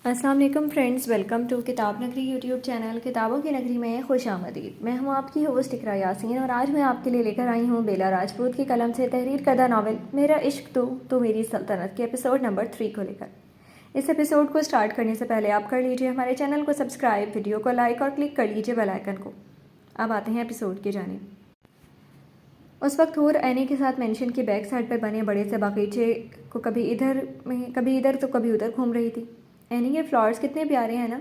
السلام علیکم friends, welcome to کتاب نگری یوٹیوب چینل کتابوں کی نگری میں خوش آمدید۔ میں ہوں آپ کی ہوسٹ اقرا یاسین اور آج میں آپ کے لیے لے کر آئی ہوں بیلا راجپوت کی قلم سے تحریر کردہ ناول میرا عشق تو میری سلطنت کے ایپیسوڈ نمبر 3 کو لے کر۔ اس ایپیسوڈ کو سٹارٹ کرنے سے پہلے آپ کر لیجئے ہمارے چینل کو سبسکرائب، ویڈیو کو لائک اور کلک کر لیجئے بیل آئیکن کو۔ اب آتے ہیں ایپیسوڈ کی جانب۔ اس وقت ہور اینی کے ساتھ مینشن کی بیک سائڈ پر بنے بڑے سے باغیچے کو کبھی ادھر تو کبھی ادھر گھوم رہی تھی۔ اینی، یہ فلاورز کتنے پیارے ہیں نا؟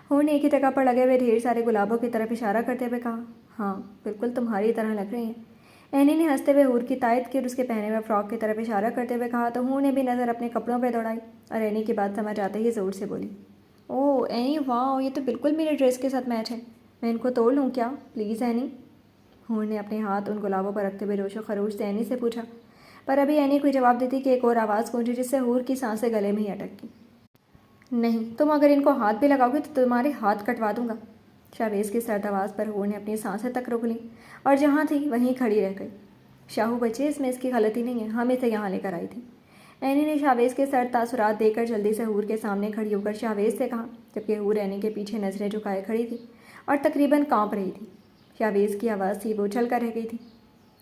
ہور نے ایک ہی جگہ پر لگے ہوئے ڈھیر سارے گلابوں کی طرف اشارہ کرتے ہوئے کہا۔ ہاں، بالکل تمہاری طرح لگ رہے ہیں۔ اینی نے ہنستے ہوئے ہور کی تائید کی اور اس کے پہنے ہوئے فراک کی طرف اشارہ کرتے ہوئے کہا تو ہور نے بھی نظر اپنے کپڑوں پہ دوڑائی اور اینی کی بات سمجھ آتے ہی زور سے بولی، اوہ اینی، واہ، یہ تو بالکل میرے ڈریس کے ساتھ میچ ہے۔ میں ان کو توڑ لوں کیا پلیز اینی؟ ہور نے اپنے ہاتھ ان گلابوں پر رکھتے ہوئے جوش و خروش سے اینی سے پوچھا، پر ابھی اینی کوئی جواب دیتی کہ ایک اور آواز گونجی جس سے ہور کی سانسیں گلے میں ہی اٹک گئی۔ نہیں، تم اگر ان کو ہاتھ بھی لگاؤ گے تو تمہارے ہاتھ کٹوا دوں گا۔ شاویز کی سرد آواز پر ہور نے اپنی سانسیں تک روک لیں اور جہاں تھی وہیں کھڑی رہ گئی۔ شاہو بچے، اس میں اس کی غلطی نہیں ہے، ہم اسے یہاں لے کر آئی تھی۔ اینی نے شاویز کے سرد تاثرات دے کر جلدی سے ہور کے سامنے کھڑی ہو کر شاویز سے کہا، جبکہ ہور اینی کے پیچھے نظریں جھکائے کھڑی تھی اور تقریباً کانپ رہی تھی۔ شاویز کی آواز تھی، وہ اچھل کر رہ گئی تھی۔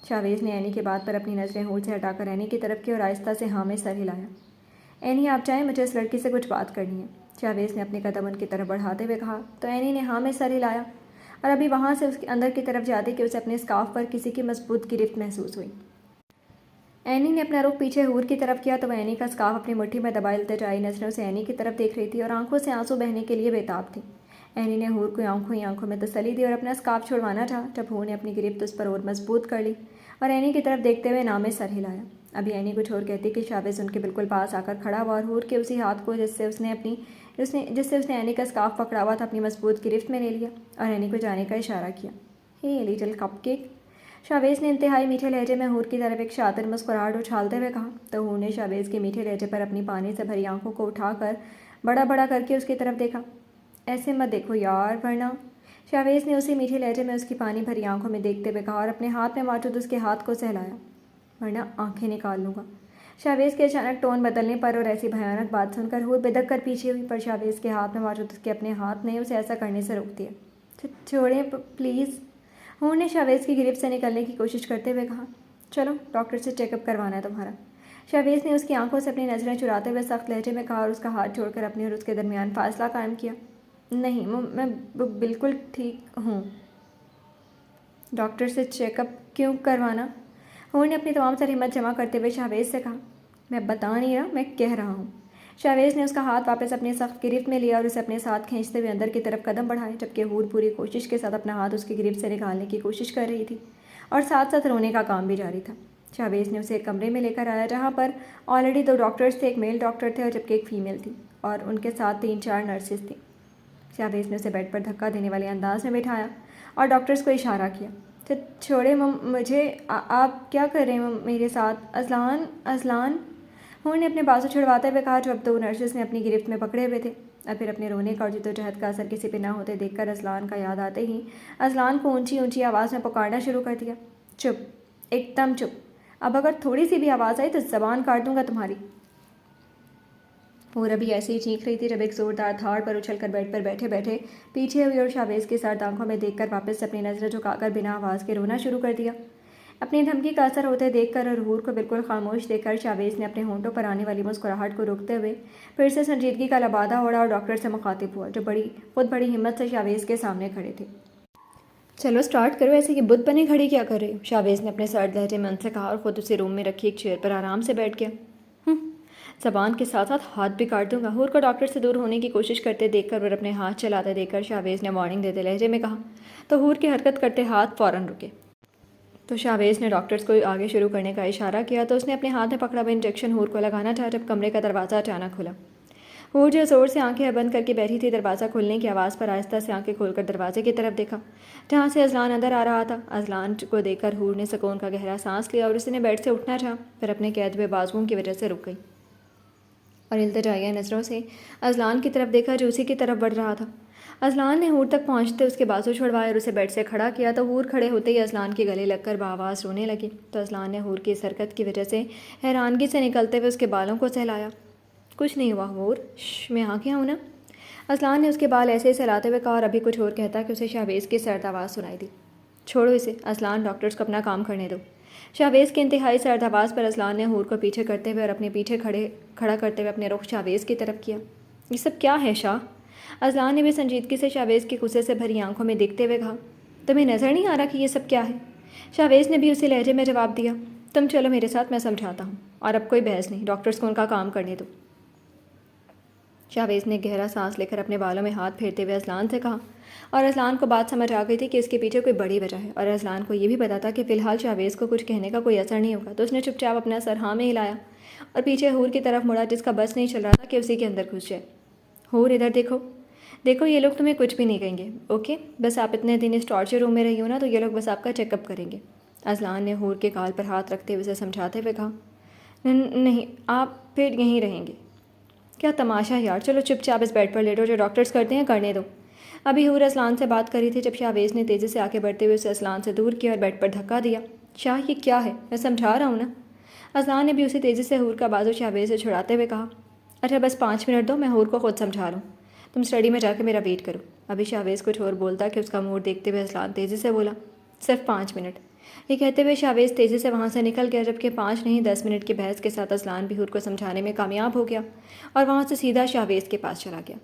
شاویز نے اینی کے بات پر اپنی نظریں ہور سے ہٹا کر اینی کی طرف کی اور آہستہ سے ہاں میں سر ہلایا۔ اینی، آپ چاہیں، مجھے اس لڑکی سے کچھ بات کرنی ہے، شاویز نے اپنے قدم ان کی طرف بڑھاتے ہوئے کہا تو اینی نے ہاں میں سر ہلایا اور ابھی وہاں سے اس کے اندر کی طرف جاتی کہ اسے اپنے اسکارف پر کسی کی مضبوط گرفت محسوس ہوئی۔ اینی نے اپنا رخ پیچھے ہور کی طرف کیا تو وہ اینی کا اسکارف اپنی مٹھی میں دبائے التجائی نظروں سے اینی کی طرف دیکھ رہی تھی اور آنکھوں سے آنسو بہنے کے لیے بےتاب تھی۔ اینی نے ہور کو آنکھوں ہی آنکھوں میں تسلی دی اور اپنا اسکارف چھڑوانا چاہا جب ہور نے اپنی گرفت اس پر اور مضبوط کر لی اور اینی کی طرف دیکھتے ہوئے نام میں سر ہلایا۔ ابھی اینی کچھ اور کہتی کہ شاویز ان کے بالکل پاس آ کر کھڑا ہوا اور ہور کے اسی ہاتھ کو جس سے اس نے اینی کا اسکارف پکڑا ہوا تھا اپنی مضبوط گرفت میں لے لیا اور اینی کو جانے کا اشارہ کیا۔ ہے لٹل کپ کیک، شاویز نے انتہائی میٹھے لہجے میں ہور کی طرف ایک شاطر مسکراہٹ اچھالتے ہوئے کہا تو ہور نے شاویز کے میٹھے لہجے پر اپنی پانی سے بھری آنکھوں کو اٹھا کر بڑا بڑا کر کے اس کی طرف دیکھا۔ ایسے مت دیکھو یار، ورنہ، شاویز نے اسی میٹھے لہجے میں اس کی پانی بھری آنکھوں میں دیکھتے ہوئے کہا اور اپنے ہاتھ میں موجود اس کے ہاتھ کو سہلایا، ورنہ آنکھیں نکال لوں گا۔ شاویز کے اچانک ٹون بدلنے پر اور ایسی بھیانک بات سن کر ہور بدک کر پیچھے ہوئی، پر شاویز کے ہاتھ میں موجود اس کے اپنے ہاتھ نے اسے ایسا کرنے سے روک دیا۔ چھوڑیں پلیز، ہور نے شاویز کی گرفت سے نکلنے کی کوشش کرتے ہوئے کہا۔ چلو ڈاکٹر سے چیک اپ کروانا ہے تمہارا، شاویز نے اس کی آنکھوں سے اپنی نظریں چراتے ہوئے سخت لہجے میں کہا اور اس کا ہاتھ چھوڑ کر اپنے اور اس کے درمیان فاصلہ قائم کیا۔ نہیں، میں بالکل ٹھیک ہوں۔ ڈاکٹر سے چیک اپ کیوں کروانا؟ ہور نے اپنی تمام تر ہمت جمع کرتے ہوئے شاویز سے کہا۔ میں بتا نہیں رہا، میں کہہ رہا ہوں۔ شاویز نے اس کا ہاتھ واپس اپنی سخت گرفت میں لیا اور اسے اپنے ساتھ کھینچتے ہوئے اندر کی طرف قدم بڑھائے، جبکہ ہور پوری کوشش کے ساتھ اپنا ہاتھ اس کی گرفت سے نکالنے کی کوشش کر رہی تھی اور ساتھ ساتھ رونے کا کام بھی جاری تھا۔ شاویز نے اسے ایک کمرے میں لے کر آیا جہاں پر آلریڈی 2 ڈاکٹرز تھے، ایک میل ڈاکٹر تھے اور جبکہ ایک فیمیل تھی اور ان کے ساتھ 3-4 نرسز تھیں۔ شاویز نے اسے بیڈ پر دھکا دینے والے انداز میں بٹھایا اور ڈاکٹرز کو اشارہ کیا۔ چھوڑے مجھے، آپ کیا کر رہے ہیں میرے ساتھ؟ اذلان، ہور نے اپنے بازو چھڑواتے ہوئے کہا جو اب 2 نرسز نے اپنی گرفت میں پکڑے ہوئے تھے، اور پھر اپنے رونے کا اور جدوجہد کا اثر کسی پہ نہ ہوتے دیکھ کر اذلان کا یاد آتے ہی اذلان کو اونچی اونچی آواز میں پکارنا شروع کر دیا۔ چپ، ایک دم چپ، اب اگر تھوڑی سی بھی آواز آئی تو زبان کاٹ دوں گا تمہاری۔ ہور ابھی ایسے ہی چیخ رہی تھی جب ایک زوردار دھاڑ پر اچھل کر بیڈ پر بیٹھے بیٹھے پیچھے ہوئی اور شاویز کی سرد آنکھوں میں دیکھ کر واپس سے اپنی نظریں جھکا کر بنا آواز کے رونا شروع کر دیا۔ اپنی دھمکی کا اثر ہوتے دیکھ کر اور ہور کو بالکل خاموش دیکھ کر شاویز نے اپنے ہونٹوں پر آنے والی مسکراہٹ کو روکتے ہوئے پھر سے سنجیدگی کا لبادہ اوڑھا اور ڈاکٹر سے مخاطب ہوا جو خود بڑی ہمت سے شاویز کے سامنے کھڑے تھے۔ چلو سٹارٹ کرو، ایسے کہ بت بنے کھڑی کیا کر رہے ہو؟ شاویز نے اپنے سرد لہجے میں ان سے کہا اور خود اسے روم میں رکھی ایک چیئر پر آرام سے بیٹھ گیا۔ زبان کے ساتھ ساتھ ہاتھ بھی کاٹ دوں گا، ہور کو ڈاکٹر سے دور ہونے کی کوشش کرتے دیکھ کر اور اپنے ہاتھ چلاتے دیکھ کر شاویز نے وارننگ دیتے لہجے میں کہا تو ہور کے حرکت کرتے ہاتھ فوراً رکے۔ تو شاویز نے ڈاکٹرز کو آگے شروع کرنے کا اشارہ کیا تو اس نے اپنے ہاتھ میں پکڑا ہوا انجیکشن ہور کو لگانا چاہا جب کمرے کا دروازہ اچانک کھلا۔ ہور جو زور سے آنکھیں بند کر کے بیٹھی تھی دروازہ کھلنے کی آواز پر آہستہ سے آنکھیں کھول کر دروازے کی طرف دیکھا جہاں سے اذلان اندر آ رہا تھا۔ اذلان کو دیکھ کر ہور نے سکون کا گہرا سانس لیا اور اس نے بیڈ سے اٹھنا چاہا، پھر اپنے قید ہوئے بازوؤں کی وجہ سے رک گئی اور التجائیہ نظروں سے اذلان کی طرف دیکھا جو اسی کی طرف بڑھ رہا تھا۔ اذلان نے ہور تک پہنچتے اس کے بازو چھڑوائے اور اسے بیڈ سے کھڑا کیا تو ہور کھڑے ہوتے ہی اذلان کے گلے لگ کر بآواز رونے لگی تو اذلان نے ہور کی اس حرکت کی وجہ سے حیرانگی سے نکلتے ہوئے اس کے بالوں کو سہلایا۔ کچھ نہیں ہوا ہور، میں یہاں کیا ہوں نا؟ اصلان نے اس کے بال ایسے ہی سلاتے ہوئے کہا اور ابھی کچھ اور کہتا کہ اسے شہویز کی سرد آواز سنائی دی۔ چھوڑو اسے اصلان، ڈاکٹرز کو اپنا کام کرنے دو۔ شہویز کی انتہائی سرد آواز پر اصلان نے حور کو پیچھے کرتے ہوئے اور اپنے پیچھے کھڑا کرتے ہوئے اپنے رخ شہویز کی طرف کیا۔ یہ سب کیا ہے شاہ؟ اصلان نے بھی سنجیدگی سے شہویز کی غصے سے بھری آنکھوں میں دیکھتے ہوئے کہا، تمہیں نظر نہیں آ رہا کہ یہ سب کیا ہے؟ شہویز نے بھی اسی لہجے میں جواب دیا، تم چلو میرے ساتھ، میں سمجھاتا ہوں، اور اب کوئی بحث نہیں، ڈاکٹرز کو ان کا کام کرنے دو۔ شہویز نے گہرا سانس لے کر اپنے بالوں میں ہاتھ پھیرتے ہوئے اصلان سے کہا، اور اصلان کو بات سمجھ آ گئی تھی کہ اس کے پیچھے کوئی بڑی وجہ ہے، اور اصلان کو یہ بھی پتا تھا کہ فی الحال شہویز کو کچھ کہنے کا کوئی اثر نہیں ہوگا، تو اس نے چپ چاپ اپنا سر ہاں میں ہلایا اور پیچھے حور کی طرف مڑا، جس کا بس نہیں چل رہا تھا کہ اسی کے اندر گھس جائے۔ حور ادھر دیکھو، دیکھو یہ لوگ تمہیں کچھ بھی نہیں کہیں گے، اوکے؟ بس آپ اتنے دن اس ٹارچر روم میں رہی ہو نا، تو یہ لوگ بس آپ کا چیک اپ کریں گے۔ اصلان نے حور کے گال پر ہاتھ رکھتے ہوئے اسے سمجھاتے ہوئے کہا، نہیں، آپ پھر یہیں رہیں گے۔ کیا تماشا یار، چلو چپ چاپ اس بیڈ پر لیٹو، جو ڈاکٹرز کرتے ہیں کرنے دو۔ ابھی حور اصلان سے بات کری تھی جب شہویز نے تیزی سے آگے بڑھتے ہوئے اسے اصلان سے دور کیا اور بیڈ پر دھکا دیا۔ شاہ یہ کیا ہے؟ میں سمجھا رہا ہوں نا۔ اصلان نے بھی اسی تیزی سے حور کا بازو شہویز سے چھڑاتے ہوئے کہا، اچھا بس 5 منٹ دو، میں حور کو خود سمجھا رہا ہوں، تم اسٹڈی میں جا کے میرا ویٹ کرو۔ ابھی شہویز کچھ اور بولتا کہ اس کا موڈ دیکھتے ہوئے اصلان تیزی سے بولا، صرف 5 منٹ۔ یہ کہتے ہوئے شہویز تیزی سے وہاں سے نکل گیا، جبکہ 5 نہیں 10 منٹ کی بحث کے ساتھ اصلان بھی حور کو سمجھانے میں کامیاب ہو گیا اور وہاں سے سیدھا شہویز کے پاس چلا گیا۔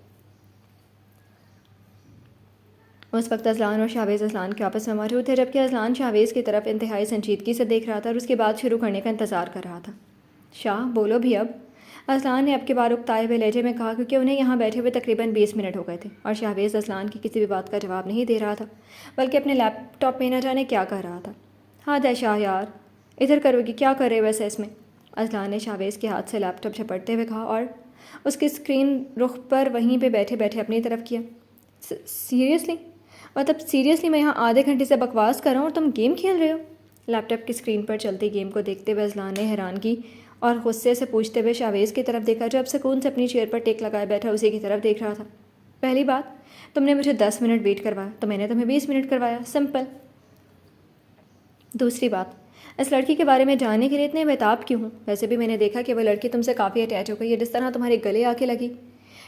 اس وقت اصلان اور شہویز اصلان کے آپس میں موجود تھے، جبکہ اصلان شہویز کی طرف انتہائی سنجیدگی سے دیکھ رہا تھا اور اس کی بات شروع کرنے کا انتظار کر رہا تھا۔ شاہ بولو بھی اب، اصلان نے اب کے بار اکتائے ہوئے لہجے میں کہا، کیونکہ انہیں یہاں بیٹھے ہوئے تقریباً 20 منٹ ہو گئے تھے اور شہویز اصلان کی کسی بھی بات کا جواب نہیں دے رہا تھا، بلکہ اپنے لیپ ٹاپ میں نہ جانے کیا کر رہا تھا۔ ہاں دے شاہ یار، ادھر کرو گی، کیا کر رہے ویسے اس میں؟ اصلان نے شہویز کے ہاتھ سے لیپ ٹاپ جھپٹتے ہوئے کہا اور اس کی اسکرین رخ پر وہیں پہ بیٹھے بیٹھے اپنی طرف کیا۔ سیریسلی؟ مطلب سیریسلی میں یہاں آدھے گھنٹے سے بکواس کر رہا ہوں اور تم گیم کھیل رہے ہو؟ لیپ ٹاپ کی اسکرین پر چلتی گیم کو دیکھتے ہوئے اصلان نے حیرانگی اور غصے سے پوچھتے ہوئے شہویز کی طرف دیکھا، جو اب سکون سے اپنی چیئر پر ٹیک لگائے بیٹھا اسی کی طرف دیکھ رہا تھا۔ پہلی بات، تم نے مجھے 10 منٹ ویٹ کروایا تو میں نے تمہیں 20 منٹ کروایا، سمپل۔ دوسری بات، اس لڑکی کے بارے میں جاننے کے لیے اتنے بےتاب کیوں ہوں؟ ویسے بھی میں نے دیکھا کہ وہ لڑکی تم سے کافی اٹیچ ہو گئی ہے، جس طرح تمہارے گلے آ کے لگی،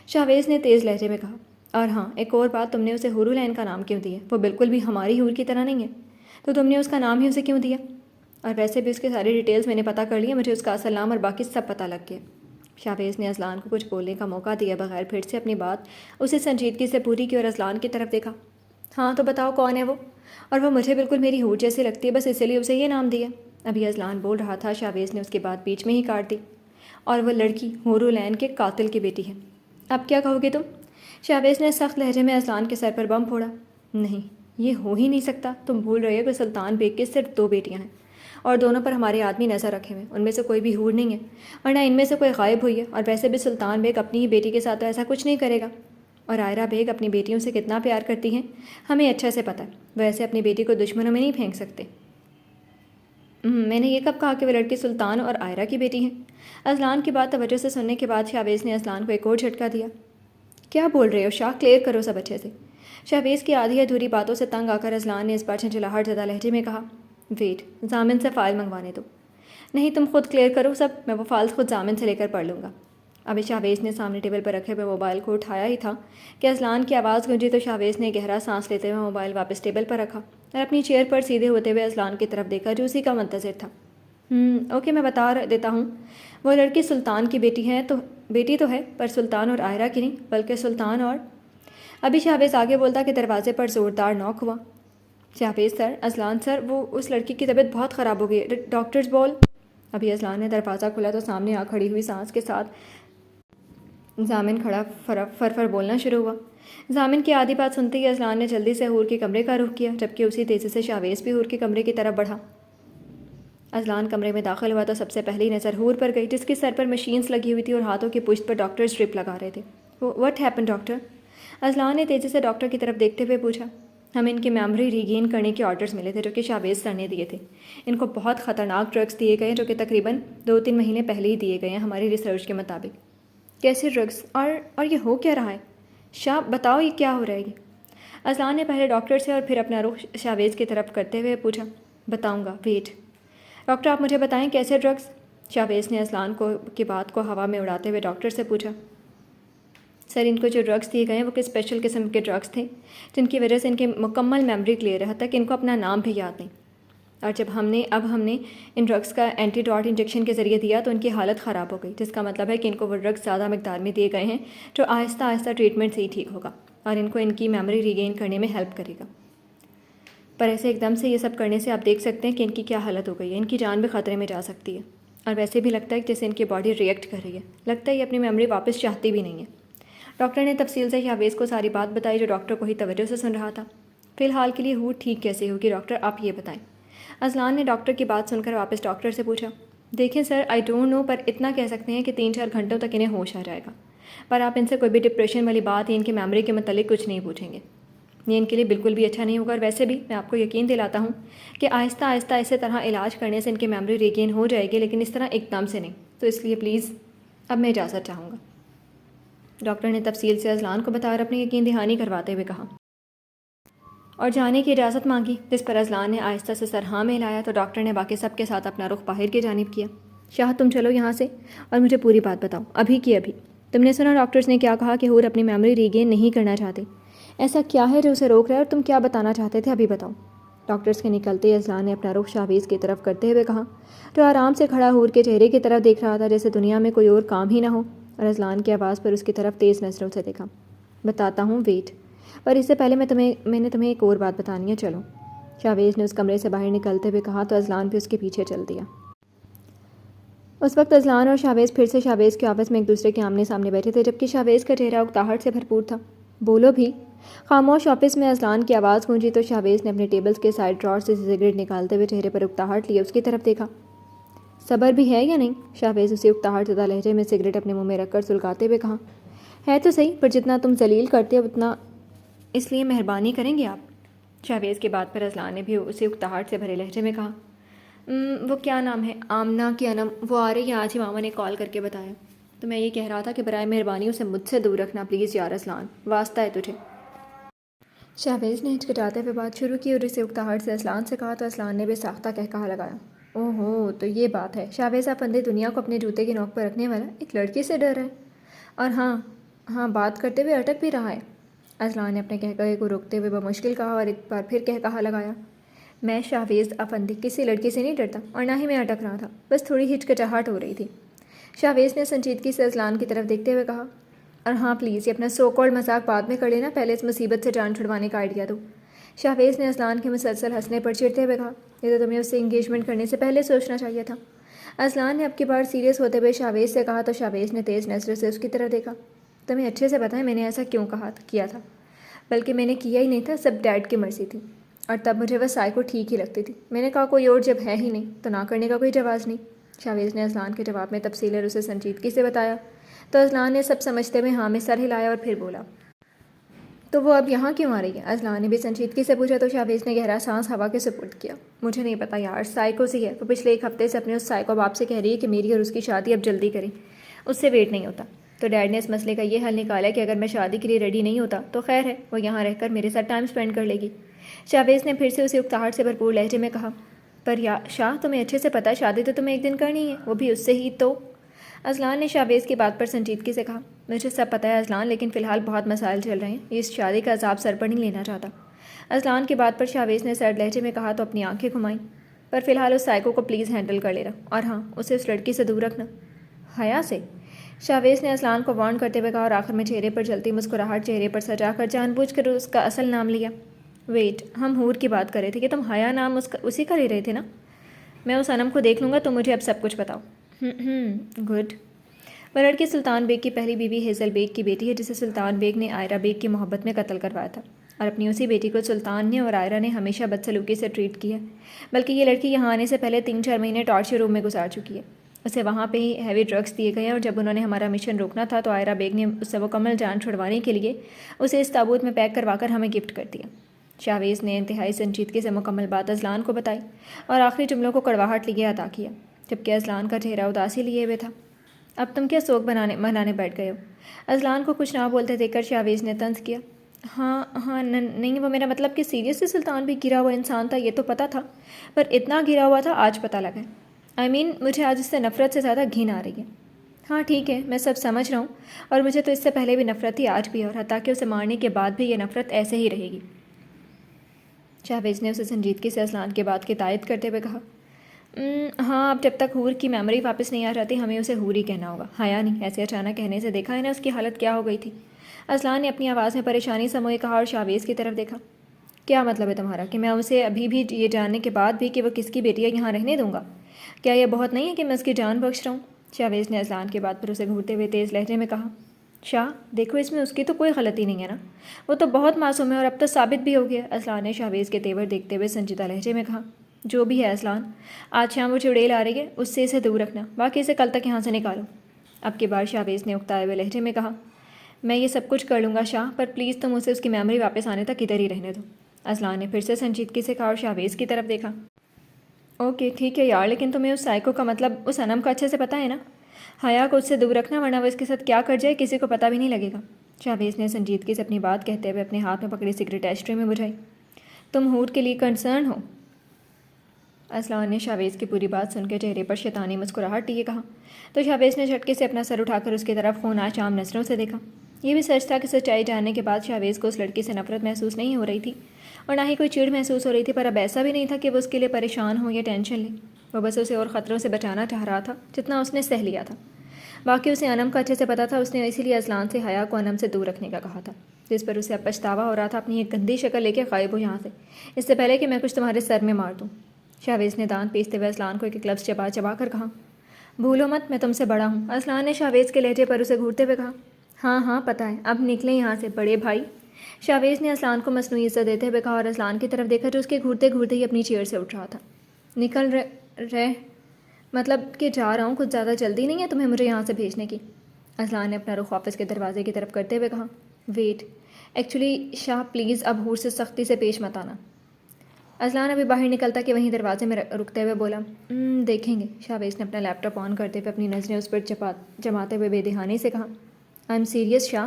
شہویز نے تیز لہجے میں کہا۔ اور ہاں ایک اور بات، تم نے اسے حور العین کا نام کیوں دیا؟ وہ بالکل بھی ہماری حور کی طرح نہیں ہے، تو تم نے اس کا نام ہی اسے کیوں دیا؟ اور ویسے بھی اس کی ساری ڈیٹیلز میں نے پتہ کر لی، مجھے اس کا اصل نام اور باقی سب پتہ لگ گیا۔ شہویز نے اصلان کو کچھ بولنے کا موقع دیا بغیر پھر سے اپنی بات اسے سنجیدگی سے پوری کی اور اصلان کی طرف دیکھا۔ ہاں تو بتاؤ کون ہے وہ؟ اور وہ مجھے بالکل میری حور جیسی لگتی ہے، بس اسی لیے اسے یہ نام دیا۔ ابھی اصلان بول رہا تھا، شہویز نے اس کی بات بیچ میں ہی کاٹ دی، اور وہ لڑکی حور العین کے قاتل کی بیٹی ہے۔ اب کیا کہو گے تم؟ شہویز نے سخت لہجے میں اصلان کے سر پر بم پھوڑا۔ نہیں، یہ ہو ہی نہیں سکتا، تم بھول رہے ہو کہ سلطان بیگ کی صرف 2 بیٹیاں ہیں اور دونوں پر ہمارے آدمی نظر رکھے ہوئے، ان میں سے کوئی بھی حور نہیں ہے، اور نہ ان میں سے کوئی غائب ہوئی ہے، اور ویسے بھی سلطان بیگ اپنی ہی بیٹی کے ساتھ تو ایسا کچھ نہیں کرے گا، اور عائرہ بیگ اپنی بیٹیوں سے کتنا پیار کرتی ہیں ہمیں اچھے سے پتہ ہے، وہ ایسے اپنی بیٹی کو دشمنوں میں نہیں پھینک سکتے۔ میں نے یہ کب کہا کہ وہ لڑکی سلطان اور عائرہ کی بیٹی ہیں؟ اصلان کی بات توجہ سے سننے کے بعد شہویز نے اصلان کو ایک اور جھٹکا دیا۔ کیا بول رہے ہو شاہ؟ کلیئر کرو سب اچھے سے۔ شہویز کی آدھی ادھوری باتوں سے تنگ آ کر اصلان نے اس بار جھنجھلاہٹ زدہ لہجے میں کہا، ویٹ، ضامن سے فائل منگوانے دو۔ نہیں، تم خود کلیئر کرو سب، میں وہ فائلز خود ضامن سے لے کر پڑھ لوں گا۔ ابھی شہویز نے سامنے ٹیبل پر رکھے ہوئے موبائل کو اٹھایا ہی تھا کہ اصلان کی آواز گونجی، تو شہویز نے گہرا سانس لیتے ہوئے موبائل واپس ٹیبل پر رکھا اور اپنی چیئر پر سیدھے ہوتے ہوئے اصلان کی طرف دیکھا، جو اسی کا منتظر تھا۔ اوکے، میں بتا دیتا ہوں، وہ لڑکی سلطان کی بیٹی تو ہے، پر سلطان اور عائرہ کی نہیں، بلکہ سلطان اور… ابھی شہویز آگے بولتا کہ دروازے پر زوردار نوک ہوا۔ شہویز سر، اصلان سر، وہ اس لڑکی کی طبیعت بہت خراب ہو گئی ہے، ڈاکٹرز بول… ابھی اصلان نے دروازہ کھولا تو سامنے آ کھڑی ہوئی سانس کے ساتھ ضامن کھڑا فر بولنا شروع ہوا۔ ضامن کی آدھی بات سنتے ہی اصلان نے جلدی سے حور کے کمرے کا رخ کیا، جبکہ اسی تیزی سے شہویز بھی حور کے کمرے کی طرف بڑھا۔ اصلان کمرے میں داخل ہوا تو سب سے پہلی نظر حور پر گئی، جس کے سر پر مشینز لگی ہوئی تھی اور ہاتھوں کی پشت پر ڈاکٹرز ڈرپ لگا رہے تھے۔ What happen doctor? اصلان نے تیزی سے ڈاکٹر کی طرف دیکھتے ہوئے پوچھا۔ ہمیں ان کی میموری ریگین کرنے کے آرڈرز ملے تھے، جو کہ شہویز سر نے دیے تھے۔ ان کو بہت خطرناک ڈرگز دیے گئے ہیں، جو کہ تقریباً 2-3 مہینے پہلے ہی دیے گئے ہیں ہماری ریسرچ کے مطابق۔ کیسے ڈرگز؟ اور یہ ہو کیا رہا ہے؟ شاہ بتاؤ، یہ کیا ہو رہا ہے یہ؟ اصلان نے پہلے ڈاکٹر سے اور پھر اپنا رخ شہویز کی طرف کرتے ہوئے پوچھا۔ بتاؤں گا، ویٹ۔ ڈاکٹر آپ مجھے بتائیں کیسے ڈرگز؟ شہویز نے اصلان کی بات کو ہوا میں اڑاتے ہوئے ڈاکٹر سے پوچھا۔ سر ان کو جو ڈرگس دیے گئے ہیں وہ کس اسپیشل قسم کے ڈرگس تھے جن کی وجہ سے ان کی مکمل میموری کلیئر ہے، تک ان کو اپنا نام بھی یاد نہیں۔ اور جب ہم نے ان ڈرگس کا اینٹی ڈاٹ انجیکشن کے ذریعے دیا تو ان کی حالت خراب ہو گئی، جس کا مطلب ہے کہ ان کو وہ ڈرگس زیادہ مقدار میں دیے گئے ہیں جو آہستہ آہستہ ٹریٹمنٹ سے ہی ٹھیک ہوگا اور ان کو ان کی میموری ریگین کرنے میں ہیلپ کرے گا۔ پر ایسے ایک دم سے یہ سب کرنے سے آپ دیکھ سکتے ہیں کہ ان کی کیا حالت ہو گئی ہے، ان کی جان بھی خطرے میں جا سکتی ہے۔ اور ویسے بھی لگتا ہے کہ جیسے ان کی باڈی ریئیکٹ کر رہی ہے، لگتا ہے یہ اپنی میموری واپس چاہتی بھی نہیں ہے۔ ڈاکٹر نے تفصیل سے شاویز کو ساری بات بتائی جو ڈاکٹر کو ہی توجہ سے سن رہا تھا۔ فی الحال کے لیے ہور ٹھیک کیسے ہوگی ڈاکٹر، آپ یہ بتائیں۔ اذلان نے ڈاکٹر کی بات سن کر واپس ڈاکٹر سے پوچھا، دیکھیں سر آئی ڈونٹ نو، پر اتنا کہہ سکتے ہیں کہ 3-4 گھنٹوں تک انہیں ہوش آ جائے گا، پر آپ ان سے کوئی بھی ڈپریشن والی بات یا ان کی میموری کے متعلق کچھ نہیں پوچھیں گے، یہ ان کے لیے بالکل بھی اچھا نہیں ہوگا۔ اور ویسے بھی میں آپ کو یقین دلاتا ہوں کہ آہستہ آہستہ اسی طرح علاج کرنے سے ان کی میموری ریگین ہو جائے گی، لیکن اس طرح ایک دم سے نہیں، تو اس لیے پلیز اب میں اجازت چاہوں گا۔ ڈاکٹر نے تفصیل سے اذلان کو بتا کر اپنی یقین دہانی کرواتے ہوئے کہا اور جانے کی اجازت مانگی، جس پر اذلان نے آہستہ سے سر ہاں میں ہلایا تو ڈاکٹر نے باقی سب کے ساتھ اپنا رخ باہر کی جانب کیا۔ شاہ تم چلو یہاں سے اور مجھے پوری بات بتاؤ، ابھی کی ابھی۔ تم نے سنا ڈاکٹرز نے کیا کہا کہ ہور اپنی میموری ریگین نہیں کرنا چاہتے، ایسا کیا ہے جو اسے روک رہا ہے اور تم کیا بتانا چاہتے تھے ابھی بتاؤ۔ ڈاکٹرز کے نکلتے اذلان نے اپنا رخ شاویز کی طرف کرتے ہوئے کہا، جو آرام سے کھڑا ہور کے چہرے کی طرف دیکھ رہا تھا جیسے دنیا میں کوئی اور کام ہی نہ ہو، اور اذلان کی آواز پر اس کی طرف تیز نظروں سے دیکھا۔ بتاتا ہوں، ویٹ، پر اس سے پہلے میں نے تمہیں ایک اور بات بتانی ہے، چلو۔ شاویز نے اس کمرے سے باہر نکلتے ہوئے کہا تو اذلان بھی اس کے پیچھے چل دیا۔ اس وقت اذلان اور شاویز پھر سے شاویز کے آفس میں ایک دوسرے کے آمنے سامنے بیٹھے تھے، جبکہ شاویز کا چہرہ اکتاہٹ سے بھرپور تھا۔ بولو بھی۔ خاموش آفس میں اذلان کی آواز گونجی تو شاویز نے اپنے ٹیبل کے سائڈ ڈراور سے سگریٹ نکالتے ہوئے چہرے پر اکتاہٹ لیے اس کی طرف دیکھا۔ صبر بھی ہے یا نہیں؟ شاویز اسی اکتاہٹ زدہ لہجے میں سگریٹ اپنے منہ میں رکھ کر سلگاتے ہوئے کہا، ہے تو صحیح، پر جتنا تم ذلیل کرتے ہو اتنا، اس لیے مہربانی کریں گے آپ۔ شاویز کی بات پر اذلان نے بھی اسی اکتاہٹ سے بھرے لہجے میں کہا، وہ کیا نام ہے، آمنہ کی انم، وہ آ رہی ہے، آج ہی ماما نے کال کر کے بتایا، تو میں یہ کہہ رہا تھا کہ برائے مہربانی اسے مجھ سے دور رکھنا پلیز یار اذلان، واسطہ ہے تجھے۔ شاویز نے ہچکچاتے ہوئے بات شروع کی اور اسے اکتاہٹ سے اذلان سے کہا تو اذلان نے بھی ساختہ قہقہہ لگایا۔ اوہ ہو، تو یہ بات ہے، شاویز افندی دنیا کو اپنے جوتے کی نوک پر رکھنے والا ایک لڑکی سے ڈر ہے، اور ہاں بات کرتے ہوئے اٹک بھی رہا ہے۔ اذلان نے اپنے قہقہے کو روکتے ہوئے بمشکل کہا اور ایک بار پھر قہقہہ لگایا۔ میں شاویز افندی کسی لڑکی سے نہیں ڈرتا، اور نہ ہی میں اٹک رہا تھا، بس تھوڑی ہچکچاہٹ ہو رہی تھی۔ شاویز نے سنجیدگی سے اذلان کی طرف دیکھتے ہوئے کہا، اور ہاں پلیز یہ اپنا سو کالڈ مذاق بعد میں کر لینا، پہلے اس مصیبت سے جان چھڑوانے کا آئیڈیا دو۔ شاویز نے اذلان کے مسلسل ہنسنے پر چڑھتے ہوئے کہا، یہ تو تمہیں اس سے انگیجمنٹ کرنے سے پہلے سوچنا چاہیے تھا۔ اذلان نے اب کی بار سیریس ہوتے ہوئے شاویز سے کہا تو شاویز نے تیز نظر سے اس کی طرف دیکھا۔ تمہیں اچھے سے پتہ ہے میں نے ایسا کیوں کیا تھا، بلکہ میں نے کیا ہی نہیں تھا، سب ڈیڈ کی مرضی تھی، اور تب مجھے وہ سائیکو ٹھیک ہی لگتی تھی۔ میں نے کہا کوئی اور جب ہے ہی نہیں تو نہ کرنے کا کوئی جواز نہیں۔ شاویز نے اذلان کے جواب میں تفصیل اور اسے سنجیدگی سے بتایا تو اذلان نے سب سمجھتے ہوئے ہاں میں سر ہلایا اور پھر بولا، تو وہ اب یہاں کیوں آ رہی ہے؟ اذلان نے بھی سنجیدگی سے پوچھا تو شاویز نے گہرا سانس ہوا کے سپرد کیا۔ مجھے نہیں پتا یار، سائیکو سی ہے، وہ پچھلے ایک ہفتے سے اپنے اس سائیکو باپ سے کہہ رہی ہے کہ میری اور اس کی شادی اب جلدی کریں، اس سے ویٹ نہیں ہوتا۔ تو ڈیڈ نے اس مسئلے کا یہ حل نکالا کہ اگر میں شادی کے لیے ریڈی نہیں ہوتا تو خیر ہے، وہ یہاں رہ کر میرے ساتھ ٹائم سپینڈ کر لے گی۔ شاویز نے پھر سے اسی اکتاہٹ سے بھرپور لہجے میں کہا، پر شاہ تمہیں اچھے سے پتہ ہے شادی تو تمہیں ایک دن کرنی ہے، وہ بھی اس سے ہی تو۔ اذلان نے شاویز کی بات پر سنجیدگی سے کہا، مجھے سب پتہ ہے اذلان، لیکن فی الحال بہت مسائل چل رہے ہیں، یہ اس شادی کا عذاب سر پر نہیں لینا چاہتا۔ اذلان کی بات پر شاویز نے سرد لہجے میں کہا تو اپنی آنکھیں گھمائیں، پر فی الحال اس سائیکو کو پلیز ہینڈل کر لینا، اور ہاں اسے اس لڑکی سے دور رکھنا، حیا سے۔ شاویز نے اذلان کو وارن کرتے ہوئے کہا اور آخر میں چہرے پر جلتی مسکراہٹ چہرے پر سجا کر جان بوجھ کر اس کا اصل نام لیا۔ ویٹ، ہم ہور کی بات کر رہے تھے کہ تم حیا نام اسی کا لے رہے تھے نا؟ میں اس انم کو دیکھ لوں گا، تو مجھے اب سب کچھ بتاؤ۔ گڈ۔ وہ لڑکی سلطان بیگ کی پہلی بیوی ہیزل بیگ کی بیٹی ہے، جسے سلطان بیگ نے آئرہ بیگ کی محبت میں قتل کروایا تھا، اور اپنی اسی بیٹی کو سلطان نے اور آئرہ نے ہمیشہ بدسلوکی سے ٹریٹ کیا، بلکہ یہ لڑکی یہاں آنے سے پہلے 3-4 مہینے ٹارچر روم میں گزار چکی ہے۔ اسے وہاں پہ ہی ہیوی ڈرگس دیے گئے ہیں، اور جب انہوں نے ہمارا مشن روکنا تھا تو آئرہ بیگ نے اس سے مکمل جان چھڑوانے کے لیے اسے اس تابوت میں پیک کروا کر ہمیں گفٹ کر دیا۔ شاویز نے انتہائی سنجیدگی سے مکمل بات اذلان کو بتائی اور آخری جملوں کو کڑواہٹ لیے ادا کیا، جبکہ اذلان کا چہرہ اداسی لیے ہوئے تھا۔ اب تم کیا سوگ منانے بیٹھ گئے ہو؟ اذلان کو کچھ نہ بولتے دیکھ کر شاویز نے طنز کیا۔ ہاں نہیں، وہ میرا مطلب کہ سیریسلی سلطان بھی گرا ہوا انسان تھا، یہ تو پتہ تھا، پر اتنا گرا ہوا تھا آج پتہ لگا ہے۔ مجھے آج اس سے نفرت سے زیادہ گھن آ رہی ہے۔ ہاں ٹھیک ہے، میں سب سمجھ رہا ہوں، اور مجھے تو اس سے پہلے بھی نفرت تھی، آج بھی، اور حتیٰ کہ اسے مارنے کے بعد بھی یہ نفرت ایسے ہی رہے گی۔ شاہویز نے اسے سنجیدگی سے اذلان کی بات کی تائید کرتے ہوئے کہا، ہاں، اب جب تک حور کی میموری واپس نہیں آ جاتی ہمیں اسے حور ہی کہنا ہوگا۔ حیا نہیں، ایسے اچانک کہنے سے دیکھا ہے نا اس کی حالت کیا ہو گئی تھی۔ اذلان نے اپنی آواز میں پریشانی سموئے کہا اور شاہویز کی طرف دیکھا۔ کیا مطلب ہے تمہارا کہ میں اسے ابھی بھی یہ جاننے کے بعد بھی کہ وہ کس کی بیٹی ہے یہاں رہنے دوں گا؟ کیا یہ بہت نہیں ہے کہ میں اس کی جان بخش رہا ہوں؟ شاہویز نے اذلان کے بعد پر اسے گھورتے ہوئے تیز لہجے میں کہا۔ شاہ دیکھو، اس میں اس کی تو کوئی غلطی نہیں ہے نا، وہ تو بہت معصوم ہے اور اب تو ثابت بھی ہو گیا۔ اذلان نے شاہویز کے تیور دیکھتے ہوئے سنجیدہ لہجے میں کہا۔ جو بھی ہے اذلان، آج شام وہ چڑیل آ رہی ہے، اس سے اسے دور رکھنا، باقی اسے کل تک یہاں سے نکالو۔ اب کی بار شاہویز نے اکتائے ہوئے لہجے میں کہا۔ میں یہ سب کچھ کر لوں گا شاہ، پر پلیز تم اسے اس کی میموری واپس آنے تک ادھر ہی رہنے دو۔ اذلان نے پھر سے سنجیدگی سے کہا اور شاہویز کی طرف دیکھا۔ اوکے ٹھیک ہے یار، لیکن تمہیں اس سائیکو کا مطلب اس انم کا اچھے سے پتہ ہے نا؟ حیا کو اس سے دور رکھنا، ورنہ وہ اس کے ساتھ کیا کر جائے کسی کو پتہ بھی نہیں لگے گا۔ شاہویز نے سنجیدگی سے اپنی بات کہتے ہوئے اپنے ہاتھ میں پکڑی سگریٹ ایشٹرے میں بجھائی۔ تم حور کے لیے کنسرن ہو؟ اذلان نے شاہویز کی پوری بات سن کے چہرے پر شیطانی مسکراہٹ لیے کہا، تو شاہویز نے جھٹکے سے اپنا سر اٹھا کر اس کی طرف خوناش عام نظروں سے دیکھا۔ یہ بھی سچ تھا کہ سچائی جاننے کے بعد شاہویز کو اس لڑکی سے نفرت محسوس نہیں ہو رہی تھی اور نہ ہی کوئی چڑ محسوس ہو رہی تھی، پر اب ایسا بھی نہیں تھا کہ وہ اس کے لیے پریشان ہو یا ٹینشن لے۔ وہ بس اسے اور خطروں سے بچانا چاہ رہا تھا جتنا اس نے سہ لیا تھا۔ باقی اسے انم کا اچھے سے پتہ تھا، اس نے اسی لیے اذلان سے حیا کو انم سے دور رکھنے کا کہا تھا، جس پر اسے اب پچھتاوا ہو رہا تھا۔ اپنی ایک گندی شکل لے کے غائب ہو یہاں سے، اس سے پہلے کہ میں کچھ تمہارے سر میں مار دوں۔ شاہویز نے دانت پیستے ہوئے اذلان کو ایک لفظ چبا چبا کر کہا۔ بھولو مت میں تم سے بڑا ہوں، اذلان نے شاہویز کے لہجے پر اسے گھورتے ہوئے کہا۔ ہاں ہاں پتہ ہے، اب نکلیں یہاں سے بڑے بھائی۔ شاہویز نے اذلان کو مصنوعی عزت دیتے ہوئے کہا اور اذلان کی طرف دیکھا جو اس کے گھورتے گھورتے ہی اپنی چیئر سے اٹھ رہا تھا۔ نکل رہے مطلب کہ جا رہا ہوں، کچھ زیادہ جلدی نہیں ہے تمہیں مجھے یہاں سے بھیجنے کی؟ اذلان نے اپنا رخ آفس کے دروازے کی طرف کرتے ہوئے کہا۔ ویٹ، ایکچولی شاہ پلیز اب حور سے سختی سے پیش مت آنا۔ اذلان ابھی باہر نکلتا کہ وہیں دروازے میں رکتے ہوئے بولا، دیکھیں گے۔ شاہویز نے اپنا لیپ ٹاپ آن کرتے ہوئے اپنی نظریں اس پر جماتے ہوئے بے دہانی سے کہا۔ I am serious Shah.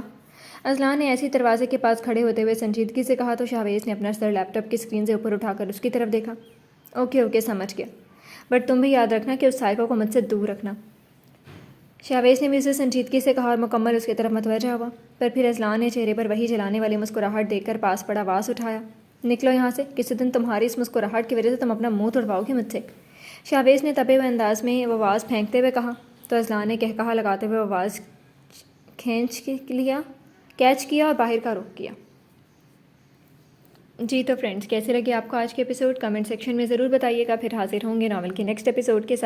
Azlan نے ایسی دروازے کے پاس کھڑے ہوتے ہوئے سنجیدگی سے کہا تو شاہویز نے اپنا سر لیپ ٹاپ کی اسکرین سے اوپر اٹھا کر اس کی طرف دیکھا۔ اوکے سمجھ گیا، بٹ تم بھی یاد رکھنا کہ اس سائیکو کو مجھ سے دور رکھنا۔ شاہویز نے بھی اسے سنجیدگی سے کہا اور مکمل اس کی طرف متوجہ ہوا، پر پھر اذلان نے چہرے پر وہی جلانے والی مسکراہٹ دیکھ کر پاس پڑا آواز اٹھایا۔ نکلو یہاں سے، کسی دن تمہاری اس مسکراہٹ کی وجہ سے تم اپنا منہ توڑواؤ گے مجھ سے۔ شاہویز نے تپے ہوئے انداز میں وہ آواز پھینکتے ہوئے کہا تو اذلان نے کہا لگاتے ہوئے آواز کیچ کیا اور باہر کا رخ کیا۔ جی تو فرینڈز، کیسے لگے آپ کو آج کے ایپیسوڈ؟ کمنٹ سیکشن میں ضرور بتائیے گا۔ پھر حاضر ہوں گے ناول کے نیکسٹ ایپیسوڈ کے ساتھ۔